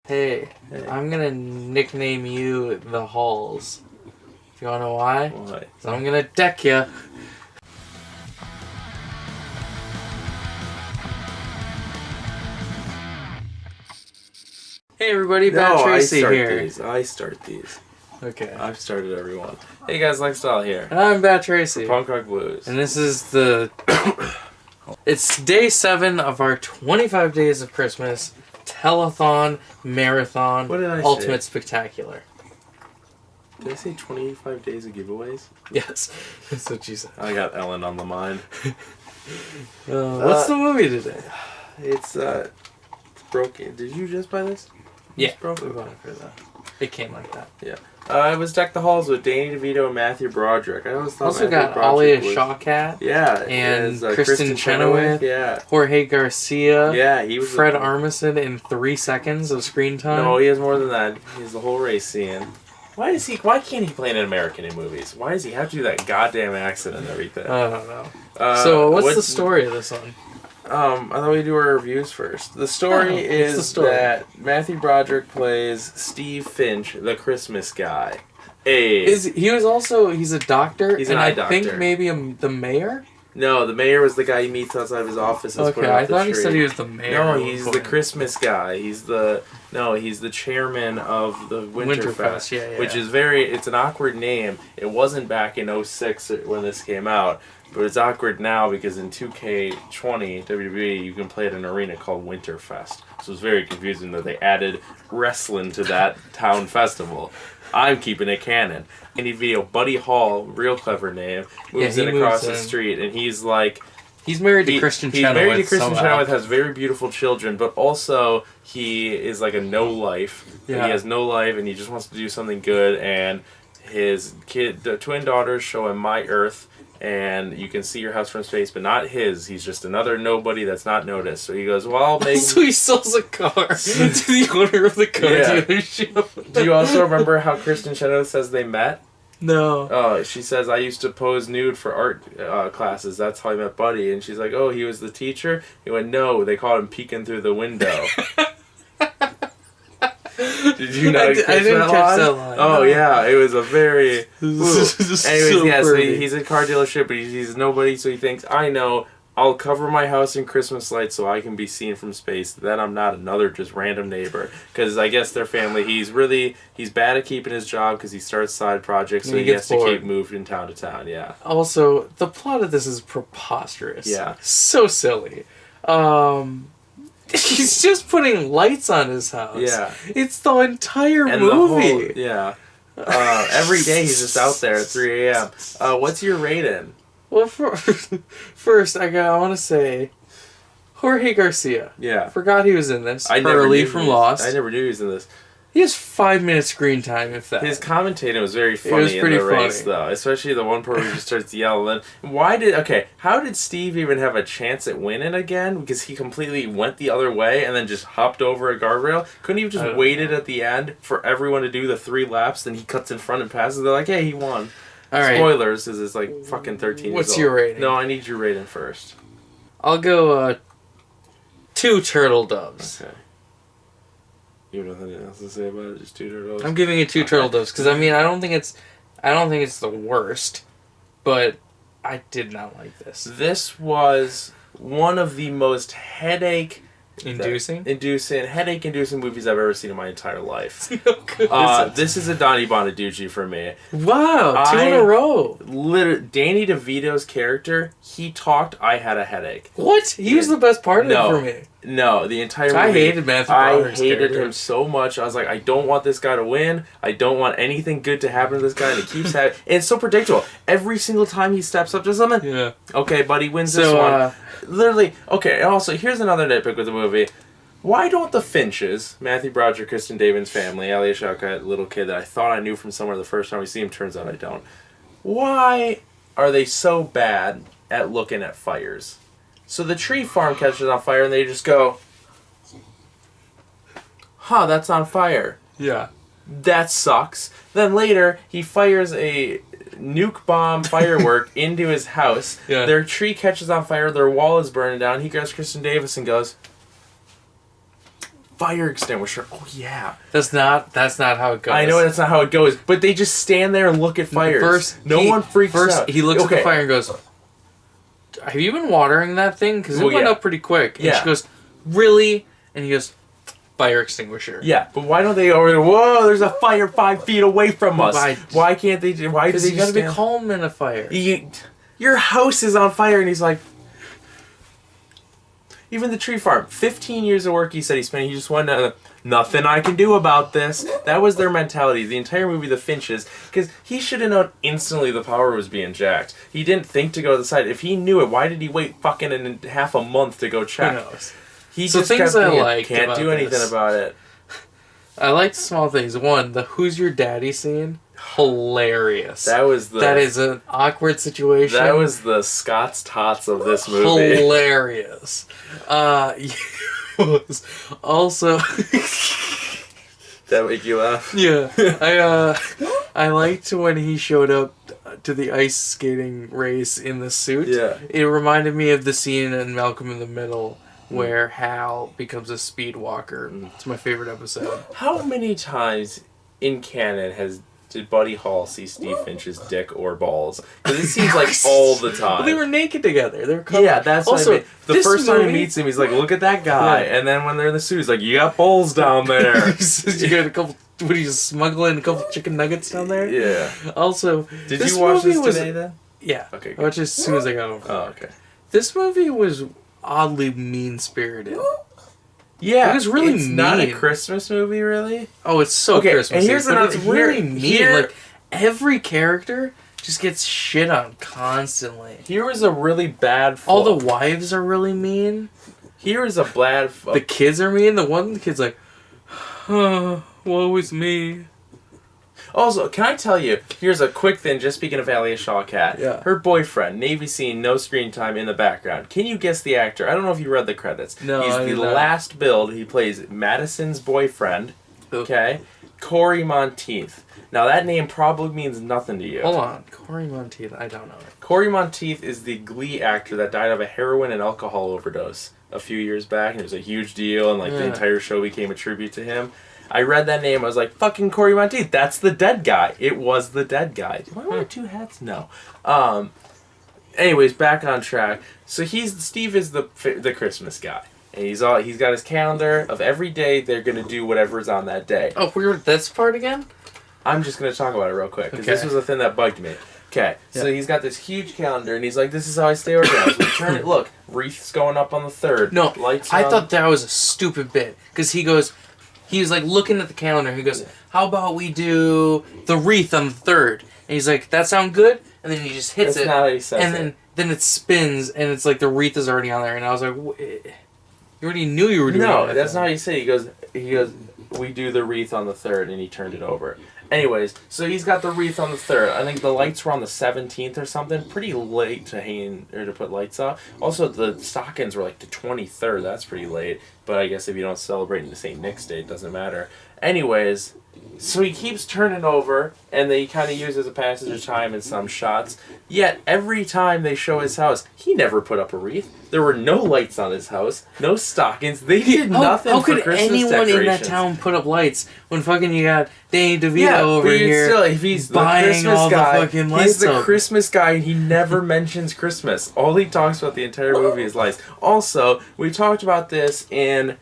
Hey, Hey. I'm gonna nickname you the Halls. Do you wanna know why? Why? So I'm gonna deck you. Hey everybody, Bad Tracy here. I start these. Okay. I've started everyone. Hey guys, Lifestyle here. And I'm Bad Tracy. Punk Rock Blues. And this is the... It's day 7 of our 25 Days of Christmas telethon, marathon, What did I ultimate say? spectacular. Did I say 25 days of giveaways? Yes, that's what you said. I got Ellen on the mind. What's the movie today? It's broken. Did you just buy this? Yeah, It's broken. we bought it for that. It came like that. Yeah. It was Deck the Halls with Danny DeVito and Matthew Broderick. I always thought Also Matthew got Broderick Alia Shawkat. Yeah. And as, Kristen Chenoweth. Yeah. Jorge Garcia. Yeah, he was... Fred Armisen in 3 seconds of screen time. No, he has more than that. He has the whole race scene. Why can't he play an American in movies? Why does he have to do that goddamn accent and everything? I don't know. So what's the story of this one? I thought we'd do our reviews first. The story is that Matthew Broderick plays Steve Finch, the Christmas guy. He's a doctor. He's an and eye I doctor. think maybe the mayor. No, the mayor was the guy he meets outside of his office. Okay, I thought he said he was the mayor. No, he's the Christmas guy. He's the chairman of the Winterfest. Yeah. Which is it's an awkward name. It wasn't back in 2006 when this came out, but it's awkward now because in 2K20 WWE you can play at an arena called Winterfest. So it's very confusing that they added wrestling to that town festival. I'm keeping it canon. And Buddy Hall, real clever name, moves in across the street, and he's like... He's married to Kristen Chenoweth. He's married to Kristen Chenoweth, has very beautiful children, but also he is like a no-life. Yeah. He has no life, and he just wants to do something good, and his the twin daughters show him My Earth, and you can see your house from space, but not his. He's just another nobody that's not noticed. So he goes, well, I'll make... So he sells a car to the owner of the car dealership. Do you also remember how Kristen Chenoweth says they met? No. Oh, she says, I used to pose nude for art classes. That's how I met Buddy. And she's like, oh, he was the teacher? He went, no, they called him peeking through the window. Did you not catch I didn't that catch line? that line. Oh, yeah, it was a very... Anyways, so he's at a car dealership, but he's nobody, so he thinks, I know, I'll cover my house in Christmas lights so I can be seen from space. Then I'm not another just random neighbor. Because I guess their family, he's bad at keeping his job because he starts side projects, so he has to keep moving town to town, yeah. Also, the plot of this is preposterous. Yeah. So silly. He's just putting lights on his house. Yeah. It's the entire movie. Every day he's just out there at 3 a.m. What's your rating? Well, first, I want to say, Jorge Garcia. Yeah. Forgot he was in this. Hurley from Lost. I never knew he was in this. He has 5 minutes screen time, if that. His commentating was very funny pretty in the race, funny. though. Especially the one part where he just starts yelling. How did Steve even have a chance at winning again? Because he completely went the other way and then just hopped over a guardrail. Couldn't he have just waited at the end for everyone to do the 3 laps, then he cuts in front and passes? They're like, hey, he won. All right. Spoilers, because it's like fucking 13 years old. What's your rating? No, I need your rating first. I'll go 2 turtle doves. Okay. You have nothing else to say about it? Just 2 turtles? I'm giving it 2 turtle doves because I don't think it's the worst, but I did not like this. This was one of the most headache-inducing movies I've ever seen in my entire life. This is a Donnie Bonaducci for me. Wow, 2 in a row. Literally, Danny DeVito's character, he talked, I had a headache. What? He was the best part of it for me. No, the entire movie. I hated Matthew Broderick's character. Him so much. I was like, I don't want this guy to win. I don't want anything good to happen to this guy. And he keeps having... And it's so predictable. Every single time he steps up to something... Yeah. Okay, buddy wins this one. Literally... Okay, and also, here's another nitpick with the movie. Why don't the Finches, Matthew Broderick, Kristen David's family, Alia Shawkat, little kid that I thought I knew from somewhere the first time we see him, turns out I don't. Why are they so bad at looking at fires? So the tree farm catches on fire and they just go, huh, that's on fire. Yeah. That sucks. Then later, he fires a nuke bomb firework into his house. Yeah. Their tree catches on fire, their wall is burning down. He grabs Kristen Davis and goes, fire extinguisher. Oh yeah. That's not how it goes. I know that's not how it goes, but they just stand there and look at fires. First, one freaks out. He looks at the fire and goes, "Have you been watering that thing? Because it went up pretty quick." And she goes, "Really?" And he goes, "Fire extinguisher." Yeah, but why don't they already? Whoa! There's a fire 5 feet away from us. Why can't they? Why do they? You gotta be calm in a fire. Your house is on fire, and he's like. Even the tree farm, 15 years of work he said he spent, he just wanted nothing I can do about this. That was their mentality. The entire movie, the Finches, because he should have known instantly the power was being jacked. He didn't think to go to the side. If he knew it, why did he wait fucking half a month to go check? Who knows? He so just things I can't do anything about it. I like small things. One, the "Who's Your Daddy" scene. Hilarious. That is an awkward situation. That was the Scott's Tots of this movie. Hilarious. Also that make you laugh? Yeah. I liked when he showed up to the ice skating race in the suit. Yeah. It reminded me of the scene in Malcolm in the Middle where Hal becomes a speed walker. It's my favorite episode. How many times in canon did Buddy Hall see Steve Finch's dick or balls? Because it seems like all the time. Well, they were naked together. They were covered. Yeah, that's also, what I mean. The first time he meets him, he's like, "Look at that guy." Yeah. And then when they're in the suit, he's like, "You got balls down there." You got a couple... What, are you smuggling a couple chicken nuggets down there? Yeah. Also, did you watch this today then? Yeah. Okay. I watched it as soon as I got home. Oh, okay. This movie was oddly mean-spirited. Yeah, it was really it's mean. Not a Christmas movie, really. Oh, it's so Christmas. And here's another. It's really mean. Like every character just gets shit on constantly. Here was a really bad. All the wives are really mean. Here is a bad. The kids are mean. The kid's like, "Oh, woe is me." Also, can I tell you, here's a quick thing, just speaking of Alia Shawkat. Yeah. Her boyfriend, Navy scene, no screen time in the background. Can you guess the actor? I don't know if you read the credits. No, He's the last build. He plays Madison's boyfriend. Okay? Corey Monteith. Now, that name probably means nothing to you. Hold on. Corey Monteith, I don't know. Corey Monteith is the Glee actor that died of a heroin and alcohol overdose a few years back, and it was a huge deal, and the entire show became a tribute to him. I read that name, I was like, fucking Corey Monteith, that's the dead guy. It was the dead guy. Do I wear 2 hats? No. Anyways, back on track. So Steve is the Christmas guy. And he's got his calendar of every day they're going to do whatever's on that day. Oh, we were at this part again? I'm just going to talk about it real quick, because this was the thing that bugged me. Okay, so he's got this huge calendar, and he's like, "This is how I stay organized." We turn it. Look, wreath's going up on the 3rd. No, lights. I thought that was a stupid bit, because he was like looking at the calendar. He goes, "How about we do the wreath on the 3rd?" And he's like, "That sound good?" And then he just hits That's not how he says and then it spins, and it's like the wreath is already on there. And I was like, "You already knew you were doing it." No, that's not how you say it. He goes, "We do the wreath on the 3rd," and he turned it over. Anyways, so he's got the wreath on the 3rd. I think the lights were on the 17th or something. Pretty late to put lights up. Also, the stockings were like the 23rd. That's pretty late. But I guess if you don't celebrate the St. Nick's Day, it doesn't matter. Anyways, so he keeps turning over, and they kind of use as a passage of time in some shots. Yet, every time they show his house, he never put up a wreath. There were no lights on his house, no stockings. They did nothing for Christmas decorations. How could anyone in that town put up lights when fucking you got Danny DeVito over here still, if he's buying the Christmas all guy, the fucking lights he's the up. Christmas guy, and he never mentions Christmas. All he talks about the entire movie is lights. Also, we talked about this in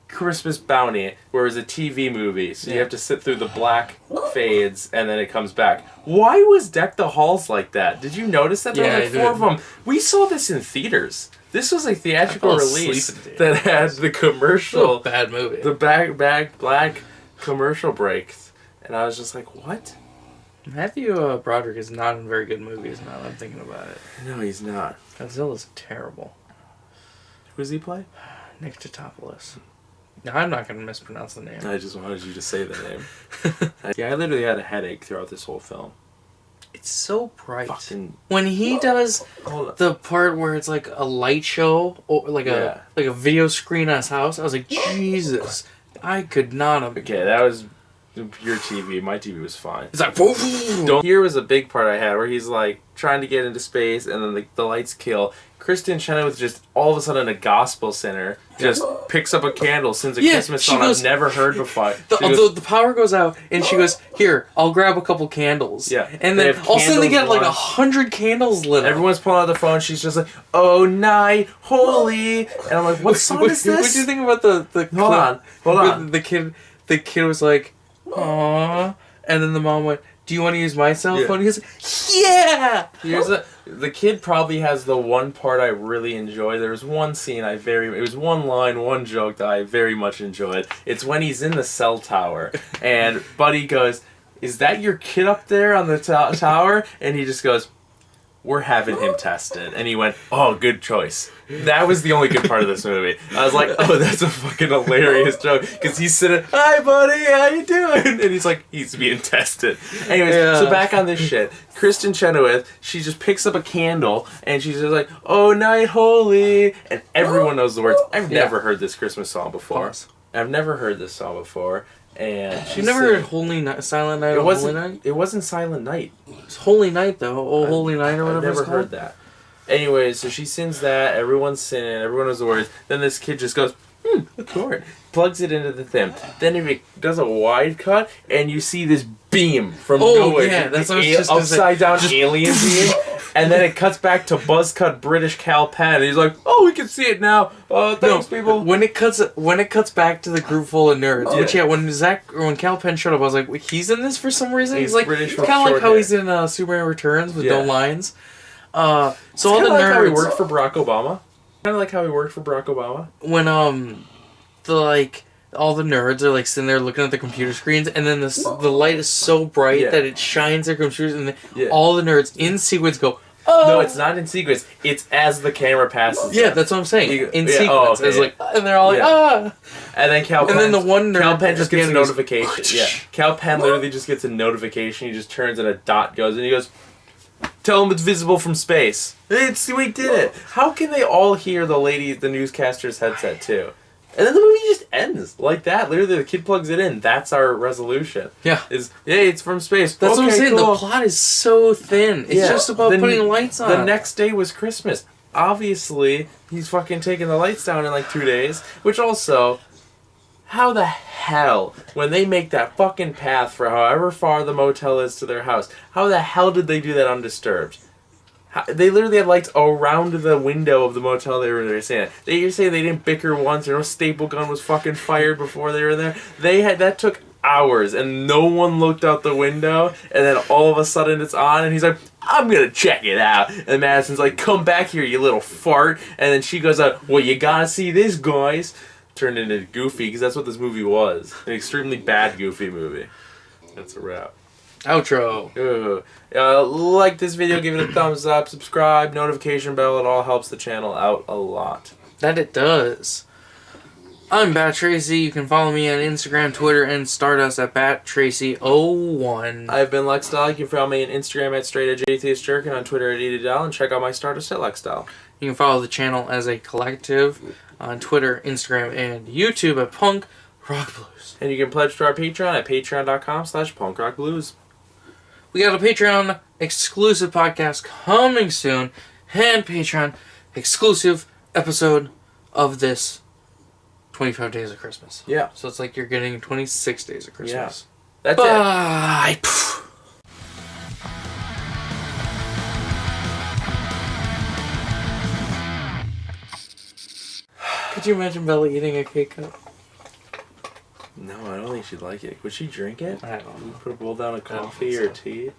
Christmas Bounty, where it was a TV movie, so you have to sit through the black fades and then it comes back. Why was Deck the Halls like that? Did you notice that? There were like 4 of them. We saw this in theaters. This was a theatrical release that had the commercial. Bad movie. The black commercial breaks. And I was just like, what? Matthew Broderick is not in very good movies now that I'm thinking about it. No, he's not. Godzilla's terrible. Who does he play? Nick Totopoulos. No, I'm not going to mispronounce the name. I just wanted you to say the name. I literally had a headache throughout this whole film. It's so bright. Fucking... When he does the part where it's like a light show, or like a video screen on his house, I was like, Jesus, I could not have... Okay, that was Your TV. My TV was fine. It's like, whoa. Here was a big part I had where he's like trying to get into space and then the lights kill. Kristen Chenoweth just all of a sudden a gospel singer just picks up a candle, sings a Christmas song I've never heard before. The power goes out and she goes, here, I'll grab a couple candles. Yeah. And then all of a sudden they get like 100 candles lit up. Everyone's pulling out their phone. She's just like, oh, night, holy. And I'm like, what song is this? What do you think about the Hold on. The kid was like, aww. And then the mom went, do you want to use my cell phone? He goes, yeah! The kid probably has the one part I really enjoy. There was one scene it was one line, one joke that I very much enjoyed. It's when he's in the cell tower and Buddy goes, is that your kid up there on the tower? And he just goes, we're having him tested. And he went, oh, good choice. That was the only good part of this movie. I was like, oh, that's a fucking hilarious joke. Because he's sitting, hi, buddy, how you doing? And he's like, he's being tested. Anyways, so back on this shit. Kristen Chenoweth, she just picks up a candle, and she's just like, oh, night holy. And everyone knows the words. I've never heard this Christmas song before. I've never heard this song before. And you never heard Holy Night, Silent Night, or Holy Night? It wasn't Silent Night. It's Holy Night though. Oh, Holy Night or whatever. I've never heard that. Anyways, so she sings that. Everyone's singing. Everyone knows the words. Then this kid just goes, a chord. Plugs it into the thing. Then it does a wide cut, and you see this beam from nowhere. Yeah, that's what I was just upside down alien beam. And then it cuts back to buzzcut British Cal Penn. And he's like, oh, we can see it now. Thanks, people. When it cuts back to the group full of nerds, which when Cal Penn showed up, I was like, he's in this for some reason. He's like British, kind of like how he's in Superman Returns with no lines. So all the nerds. How he worked for Barack Obama. Kind of like how he worked for Barack Obama. When all the nerds are like sitting there looking at the computer screens, and then the light is so bright that it shines their computers, and all the nerds in sequence go, oh! No, it's not in sequence. It's as the camera passes. Yeah, that's what I'm saying. In sequence. It's like, and they're all like, ah! And then Cal Penn just gets a notification. Cal Penn literally just gets a notification. He just turns and a dot goes, and he goes, tell him it's visible from space. We did it. How can they all hear the newscaster's headset too? And then the movie just ends like that. Literally, the kid plugs it in. That's our resolution. Yeah. It's from space. That's what I'm saying. Cool. The plot is so thin. It's just about putting lights on. The next day was Christmas. Obviously, he's fucking taking the lights down in like 2 days. Which also, how the hell, when they make that fucking path for however far the motel is to their house, how the hell did they do that undisturbed? They literally had lights around the window of the motel they were staying at. You're saying they didn't bicker once, or no staple gun was fucking fired before they were there? That took hours, and no one looked out the window, and then all of a sudden it's on, and he's like, I'm gonna check it out. And Madison's like, come back here, you little fart. And then she goes out, well, you gotta see this, guys. Turned into Goofy, because that's what this movie was. An extremely bad Goofy movie. That's a wrap. Outro. Like this video, give it a thumbs up, subscribe, notification bell. It all helps the channel out a lot. That it does. I'm Bat Tracy. You can follow me on Instagram, Twitter, and Stardust at BatTracy01. I've been Lexstyle. You can follow me on Instagram at StraightEdgeAtheistJerk and on Twitter at EDDL, and check out my Stardust at Lexstyle. You can follow the channel as a collective on Twitter, Instagram, and YouTube at Punk Rock Blues. And you can pledge to our Patreon at patreon.com/punkrockblues. We got a Patreon exclusive podcast coming soon, and Patreon exclusive episode of this 25 Days of Christmas. Yeah. So it's like you're getting 26 Days of Christmas. Yeah. That's Bye. it. Could you imagine Bella eating a cake cup? No, I don't think she'd like it. Would she drink it? I don't know. Put a bowl down of coffee or tea?